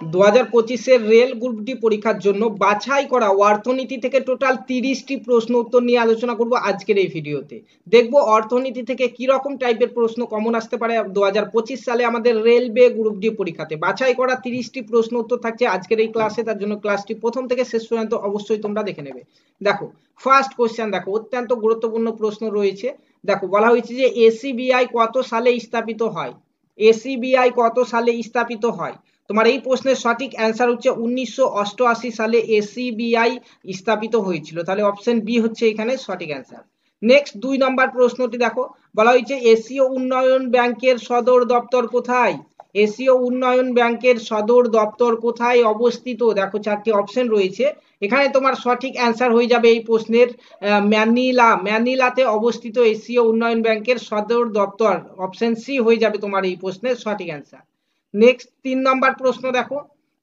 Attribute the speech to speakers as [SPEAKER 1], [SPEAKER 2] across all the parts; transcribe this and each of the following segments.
[SPEAKER 1] 2025-এর rail group D পরীক্ষার জন্য বাছাই করা অর্থনীতি থেকে টোটাল 30টি প্রশ্ন উত্তর নিয়ে আলোচনা করব আজকের এই ভিডিওতে। দেখব অর্থনীতি থেকে কি রকম টাইপের প্রশ্ন কমন আসতে পারে 2025 সালে আমাদের রেলওয়ে গ্রুপ ডি পরীক্ষাতে। বাছাই করা 30টি প্রশ্ন উত্তর থাকছে আজকের এই ক্লাসে, তার জন্য ক্লাসটি প্রথম থেকে শেষ পর্যন্ত অবশ্যই তোমরা দেখে নেবে। দেখো ফার্স্ট কোশ্চেন, দেখো অত্যন্ত গুরুত্বপূর্ণ প্রশ্ন রয়েছে। দেখো বলা হয়েছে যে এসিবিআই কত সালে স্থাপিত হয়? এসিবিআই কত সালে স্থাপিত হয়? তোমার এই প্রশ্নের সঠিক অ্যান্সার হচ্ছে 1988 সালে এসিবিআই স্থাপিত হয়েছিল। তাহলে অপশন বি হচ্ছে এখানে সঠিক অ্যান্সার। নেক্সট 2 নম্বর প্রশ্নটি দেখো, বলা হয়েছে এশীয় উন্নয়ন ব্যাংকের সদর দপ্তর কোথায়? এশীয় উন্নয়ন ব্যাংকের সদর দপ্তর কোথায় অবস্থিত? দেখো 4টি অপশন রয়েছে, এখানে তোমার সঠিক অ্যান্সার হয়ে যাবে এই প্রশ্নের ম্যানিলা। ম্যানিলাতে অবস্থিত এশীয় উন্নয়ন ব্যাংকের সদর দপ্তর, অপশন সি হয়ে যাবে তোমার এই প্রশ্নের সঠিক অ্যান্সার। নেক্সট 3 নম্বর প্রশ্ন দেখো,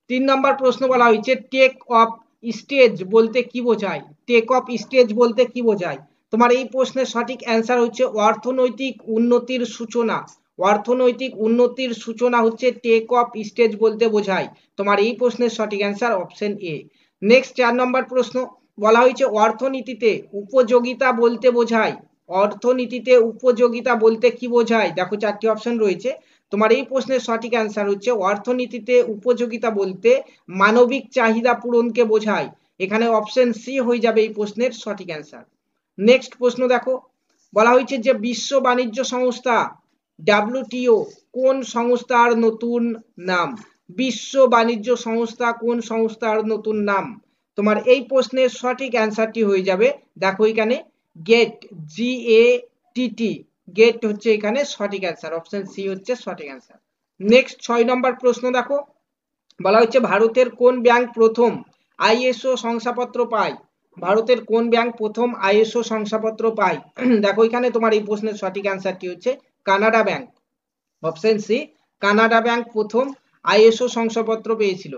[SPEAKER 1] 3 নম্বর প্রশ্ন বলা হয়েছে টেক অফ স্টেজ বলতে কি বোঝায়? টেক অফ স্টেজ বলতে কি বোঝায়? তোমার এই প্রশ্নের সঠিক অ্যান্সার হচ্ছে অর্থনৈতিক উন্নতির সূচনা। অর্থনৈতিক উন্নতির সূচনা হচ্ছে টেক অফ স্টেজ বলতে বোঝায়। তোমার এই প্রশ্নের সঠিক অ্যান্সার অপশন এ। নেক্সট 4 নম্বর প্রশ্ন বলা হয়েছে অর্থনীতিতে উপযোগিতা বলতে বোঝায়। অর্থনীতিতে উপযোগিতা বলতে কি বোঝায়? দেখো 4টি অপশন রয়েছে, তোমার এই প্রশ্নের সঠিক অ্যান্সার হচ্ছে অর্থনীতিতে উপযোগিতা বলতে মানবিক চাহিদা পূরণকে বোঝায়। এখানে অপশন সি হয়ে যাবে এই প্রশ্নের সঠিক অ্যান্সার। নেক্সট প্রশ্ন দেখো, বলা হয়েছে যে বিশ্ব বাণিজ্য সংস্থা ডাব্লিউটিও কোন সংস্থার নতুন নাম? বিশ্ব বাণিজ্য সংস্থা কোন সংস্থার নতুন নাম? তোমার এই প্রশ্নের সঠিক অ্যান্সারটি হয়ে যাবে, দেখো এখানে গেট, GATT, গেট হচ্ছে এখানে সঠিক অ্যান্সার, অপশন সি হচ্ছে সঠিক অ্যান্সার। নেক্সট 6 নম্বর প্রশ্ন দেখো, বলা হচ্ছে ভারতের কোন ব্যাংক প্রথম আইএসও শংসাপত্র পায়? ভারতের কোন ব্যাংক প্রথম আইএসও শংসাপত্র পায়? দেখো এখানে তোমার এই প্রশ্নের সঠিক অ্যান্সারটি হচ্ছে Canada bank, option C, Canada bank প্রথম আইএসও শংসাপত্র পেয়েছিল।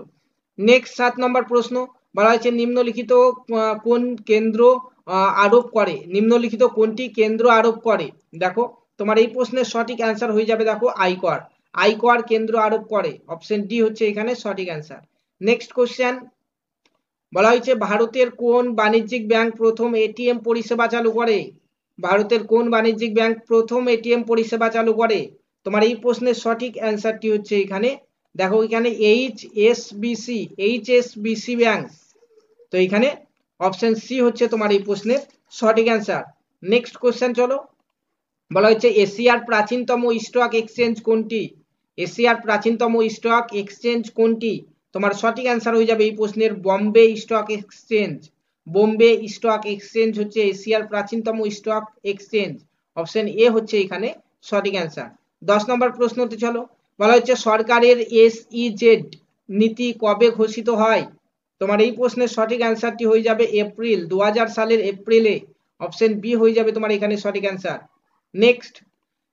[SPEAKER 1] নেক্সট 7 নম্বর প্রশ্ন বলা হয়েছে নিম্নলিখিত কোন কেন্দ্র আরোপ করে? নিম্নলিখিত কোনটি কেন্দ্র আরোপ করে? দেখো তোমার এই প্রশ্নের সঠিক অ্যান্সার হয়ে যাবে, দেখো আয়কর, আয়কর কেন্দ্র আরোপ করে, অপশন ডি হচ্ছে এখানে সঠিক অ্যান্সার। নেক্সট কোশ্চেন বলা হয়েছে ভারতের কোন বাণিজ্যিক ব্যাংক প্রথম এটিএম পরিষেবা চালু করে? ভারতের কোন বাণিজ্যিক ব্যাংক প্রথম এটিএম পরিষেবা চালু করে? তোমার এই প্রশ্নের সঠিক অ্যান্সারটি হচ্ছে এখানে, দেখো এখানে এইচএসবিসি ব্যাংক, তো এখানে অপশন সি হচ্ছে তোমার এই প্রশ্নের সঠিক অ্যান্সার। নেক্সট কোশ্চেন চলো, বলা হচ্ছে এশিয়ার প্রাচীনতম স্টক এক্সচেঞ্জ কোনটি? এশিয়ার প্রাচীনতম স্টক এক্সচেঞ্জ কোনটি? তোমার সঠিক অ্যান্সার হয়ে যাবে এই প্রশ্নের Bombay stock exchange. Bombay stock exchange হচ্ছে এশিয়ার প্রাচীনতম স্টক এক্সচেঞ্জ, অপশন এ হচ্ছে এখানে সঠিক অ্যান্সার। 10 নম্বর প্রশ্নতে চলো, বলা হচ্ছে সরকারের SEZ নীতি কবে ঘোষিত হয়? তোমার এই প্রশ্নের সঠিক অ্যান্সারটি হয়ে যাবে এপ্রিল, 2000 সালের এপ্রিলে, অপশন বি হয়ে যাবে তোমার এখানে সঠিক অ্যান্সার। নেক্সট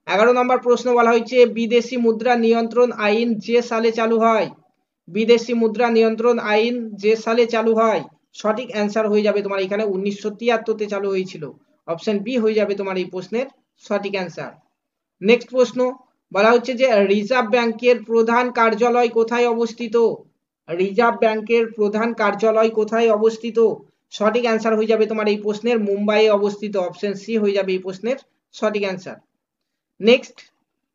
[SPEAKER 1] 11 নম্বর প্রশ্ন বলা হয়েছে বিদেশি মুদ্রা নিয়ন্ত্রণ আইন যে সালে চালু হয়? বিদেশি মুদ্রা নিয়ন্ত্রণ আইন যে সালে চালু হয়? সঠিক অ্যান্সার হয়ে যাবে তোমার এখানে 1973-তে চালু হয়েছিল, অপশন বি হয়ে যাবে তোমার এই প্রশ্নের সঠিক অ্যান্সার। নেক্সট প্রশ্ন বলা হচ্ছে যে রিজার্ভ ব্যাংকের প্রধান কার্যালয় কোথায় অবস্থিত? রিজার্ভ ব্যাংকের প্রধান কার্যালয় কোথায় অবস্থিত? সঠিক অ্যান্সার হয়ে যাবে তোমার এই প্রশ্নের মুম্বাইয়ে অবস্থিত, অপশন সি হয়ে যাবে এই প্রশ্নের সঠিক অ্যান্সার। নেক্সট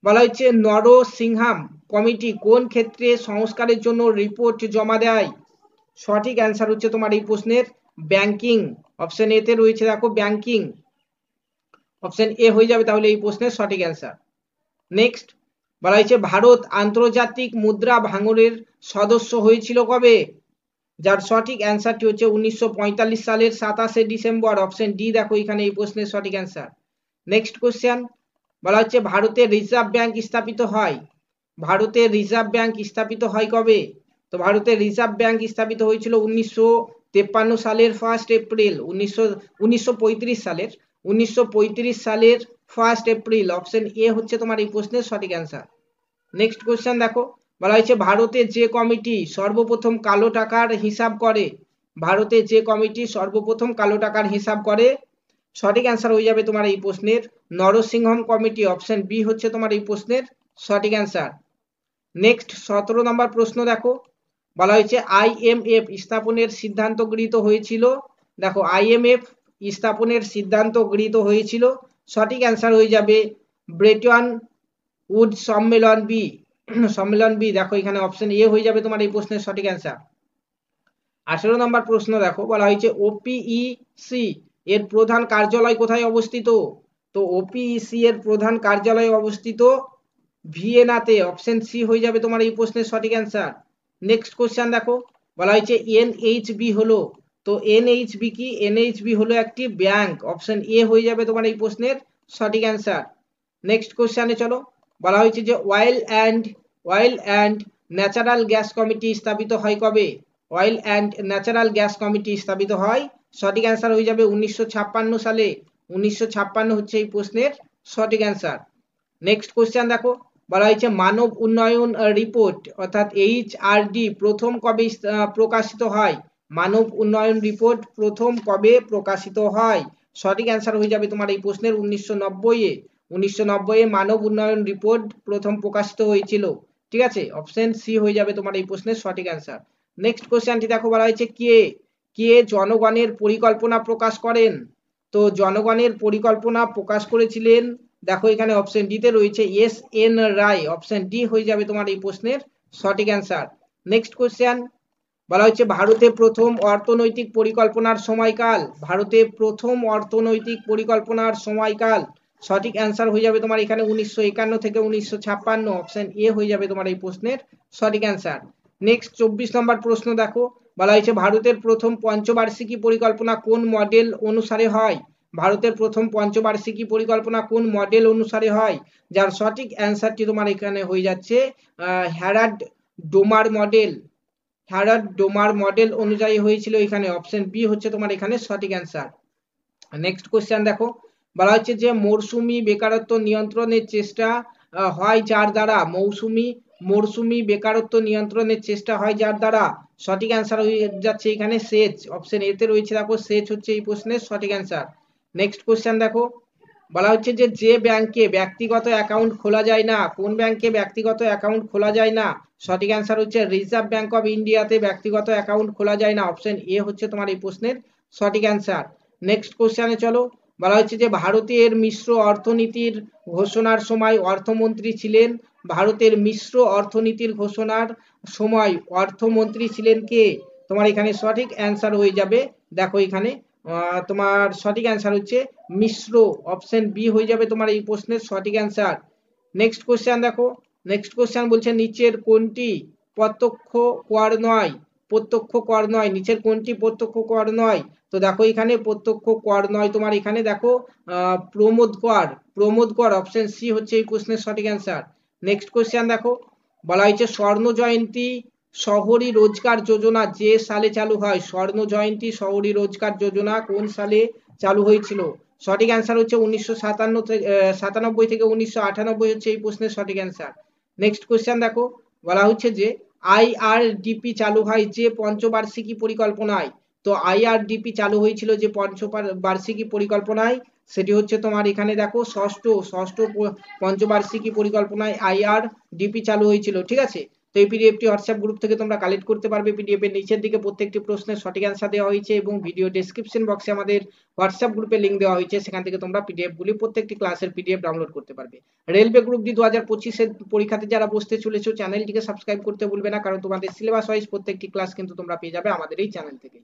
[SPEAKER 1] বলা হচ্ছে নরসিংহাম কমিটি কোন ক্ষেত্রে সংস্কারের জন্য রিপোর্ট জমা দেয়? সঠিক অ্যান্সার হচ্ছে তোমার এই প্রশ্নের ব্যাংকিং, অপশন এ তে রয়েছে দেখো ব্যাংকিং, অপশন এ হয়ে যাবে তাহলে এই প্রশ্নের সঠিক অ্যান্সার। নেক্সট বলা হয়েছে ভারত আন্তর্জাতিক মুদ্রা ভাঙনের সদস্য হয়েছিল কবে? যার সঠিক অ্যান্সারটি হচ্ছে 1945 সালের 27শে ডিসেম্বর, অপশন ডি দেখো এখানে এই প্রশ্নের সঠিক অ্যান্সার। নেক্সট কোশ্চেন বলা হচ্ছে ভারতের রিজার্ভ ব্যাংক স্থাপিত হয়? ভারতের রিজার্ভ ব্যাংক স্থাপিত হয় কবে? তো ভারতের রিজার্ভ ব্যাংক স্থাপিত হয়েছিল 1953 সালের 1 এপ্রিল, 1935 সালের 1 এপ্রিল, অপশন এ হচ্ছে তোমার এই প্রশ্নের সঠিক অ্যান্সার। নেক্সট কোশ্চেন দেখো, বলা হয়েছে ভারতের যে কমিটি সর্বপ্রথম কালো টাকার হিসাব করে? ভারতের যে কমিটি সর্বপ্রথম কালো টাকার হিসাব করে? সঠিক অ্যান্সার হয়ে যাবে তোমার এই প্রশ্নের নরসিংহম কমিটি, অপশন বি হচ্ছে তোমার এই প্রশ্নের সঠিক অ্যান্সার। নেক্সট 17 নম্বর প্রশ্ন দেখো, বলা হয়েছে আইএমএফ স্থাপনের সিদ্ধান্ত গৃহীত হয়েছিল। দেখো আইএমএফ স্থাপনের সিদ্ধান্ত গৃহীত হয়েছিল, সঠিক অ্যান্সার হয়ে যাবে ব্রেটন উড সম্মেলন বি। সম্মেলন বি, দেখো এখানে অপশন এ হয়ে যাবে তোমার এই প্রশ্নের সঠিক অ্যান্সার। 18 নম্বর প্রশ্ন দেখো, বলা হয়েছে ওপিইসি এর প্রধান কার্যালয় কোথায় অবস্থিত? তো ওপিইসি এর প্রধান কার্যালয় অবস্থিত ভিয়েনাতে, অপশন সি হয়ে যাবে তোমার এই প্রশ্নের সঠিক অ্যান্সার। নেক্সট কোশ্চেন দেখো, বলা হয়েছে এনএইচবি হলো, তো এনএইচবি কি? এনএইচবি হলো একটি ব্যাংক, অপশন এ হয়ে যাবে তোমার এই প্রশ্নের সঠিক অ্যান্সার। নেক্সট কোশ্চেনে চলো, বলা হয়েছে যে oil and natural gas committee স্থাপিত হয় কবে? Oil and natural gas committee স্থাপিত হয়, সঠিক অ্যান্সার হয়ে যাবে 1956 সালে। 1956 হচ্ছে এই প্রশ্নের সঠিক অ্যান্সার। নেক্সট কোশ্চেন দেখো, বলা হয়েছে মানব উন্নয়ন রিপোর্ট অর্থাৎ এইচআরডি প্রথম কবে প্রকাশিত হয়? মানব উন্নয়ন রিপোর্ট প্রথম কবে প্রকাশিত হয়? সঠিক অ্যান্সার হয়ে যাবে তোমার এই প্রশ্নের 1990-এ। 1990-এ মানব উন্নয়ন রিপোর্ট প্রথম প্রকাশিত হয়েছিল, ঠিক আছে, অপশন সি হয়ে যাবে তোমার এই প্রশ্নের সঠিক অ্যান্সার। নেক্সট কোশ্চেনটি দেখো, বলা হয়েছে কে কে জনগণের পরিকল্পনা প্রকাশ করেন? তো জনগণের পরিকল্পনা প্রকাশ করেছিলেন, দেখো এখানে অপশন ডি তে রয়েছে এস এন রায়, অপশন ডি হয়ে যাবে তোমার এই প্রশ্নের সঠিক অ্যান্সার। নেক্সট কোশ্চেন, বলা হচ্ছে ভারতে প্রথম অর্থনৈতিক পরিকল্পনার সময়কাল। ভারতে প্রথম অর্থনৈতিক পরিকল্পনার সময়কাল, সঠিক অ্যান্সার হয়ে যাবে তোমার এখানে 1951 থেকে 1956, অপশন এ হয়ে যাবে তোমার এই প্রশ্নের সঠিক অ্যান্সার। নেক্সট 24 নম্বর প্রশ্ন দেখো, বলা হয়েছে ভারতের প্রথম পঞ্চবার্ষিকী পরিকল্পনা কোন মডেল অনুসারে হয়? ভারতের প্রথম পঞ্চবার্ষিকী পরিকল্পনা কোন মডেল অনুসারে হয়? যার সঠিক অ্যান্সারটি তোমার এখানে হয়ে যাচ্ছে Harrod Domar model. Harrod Domar model অনুযায়ী হয়েছিল এখানে, অপশন বি হচ্ছে তোমার এখানে সঠিক অ্যান্সার। নেক্সট কোশ্চেন দেখো, বলা হচ্ছে যে মরশুমি বেকারত্ব নিয়ন্ত্রণের চেষ্টা হয় যার দ্বারা? মরশুমি বেকারত্ব নিয়ন্ত্রণের চেষ্টা হয় যার দ্বারা? সঠিক অ্যান্সার হয়ে যাচ্ছে এখানে সেচ, অপশন এতে রয়েছে দেখো সেচ হচ্ছে এই প্রশ্নের সঠিক অ্যান্সার। নেক্সট কোশ্চেন দেখো, বলা হচ্ছে যে ব্যাংকে ব্যক্তিগত অ্যাকাউন্ট খোলা যায় না, কোন ব্যাংকে ব্যক্তিগত অ্যাকাউন্ট খোলা যায় না? সঠিক অ্যান্সার হচ্ছে রিজার্ভ ব্যাংক অফ ইন্ডিয়াতে ব্যক্তিগত অ্যাকাউন্ট খোলা যায় না, অপশন এ হচ্ছে তোমার এই প্রশ্নের সঠিক অ্যান্সার। নেক্সট কোশ্চেনে চলো, বলা হচ্ছে যে ভারতের মিশ্র অর্থনীতির ঘোষণার সময় অর্থমন্ত্রী ছিলেন? ভারতের মিশ্র অর্থনীতির ঘোষণার সময় অর্থমন্ত্রী ছিলেন কে? তোমার এখানে সঠিক অ্যান্সার হয়ে যাবে, দেখো এখানে তোমার সঠিক অ্যান্সার হচ্ছে মিশ্র, অপশন বি হয়ে যাবে তোমার এই প্রশ্নের সঠিক অ্যান্সার। নেক্সট কোশ্চেন দেখো, নেক্সট কোশ্চেন বলছে নিচের কোনটি প্রত্যক্ষ কর নয়? প্রত্যক্ষ কর নয়, নিচের কোনটি প্রত্যক্ষ কর নয়? তো দেখো এখানে প্রত্যক্ষ কর নয় তোমার এখানে দেখো প্রমোদ কর, অপশন সি হচ্ছে এই প্রশ্নের সঠিক অ্যান্সার। নেক্সট কোশ্চেন দেখো, বলা হয়েছে স্বর্ণ জয়ন্তী শহরী রোজগার যোজনা যে সালে চালু হয়? স্বর্ণ জয়ন্তী শহরী রোজগার যোজনা কোন সালে চালু হয়েছিল? সঠিক অ্যান্সার হচ্ছে 1997 থেকে 1998 হচ্ছে এই প্রশ্নের সঠিক অ্যান্সার। নেক্সট কোশ্চেন দেখো, বলা হচ্ছে যে আইআরডিপি চালু হয় যে পঞ্চবার্ষিকী পরিকল্পনায়? তো আইআরডিপি চালু হয়েছিল যে পঞ্চবার্ষিকী পরিকল্পনায়, সেটি হচ্ছে তোমার এখানে দেখো ষষ্ঠ পঞ্চবার্ষিকী পরিকল্পনায় আইআরডিপি চালু হয়েছিল, ঠিক আছে। তো এই পিডিএফটি হোয়াটসঅ্যাপ গ্রুপ থেকে তোমরা কালেক্ট করতে পারবে। পিডিএফ এর নিচের দিকে প্রত্যেকটি প্রশ্নের সঠিক অ্যান্সার দেওয়া হয়েছে এবং ভিডিও ডেসক্রিপশন বক্সে আমাদের হোয়াটসঅ্যাপ গ্রুপের লিঙ্ক দেওয়া হয়েছে, সেখান থেকে তোমরা পিডিএফ গুলি প্রত্যেকটি ক্লাসের পিডিএফ ডাউনলোড করতে পারবে। রেলওয়ে গ্রুপ ডি 2025-এর পরীক্ষাতে যারা বসতে চলেছো চ্যানেলটিকে সাবস্ক্রাইব করতে ভুলবে না, কারণ তোমাদের সিলেবাস ওয়াইজ প্রত্যেকটি ক্লাস কিন্তু তোমরা পেয়ে যাবে আমাদের এই চ্যানেল থেকে।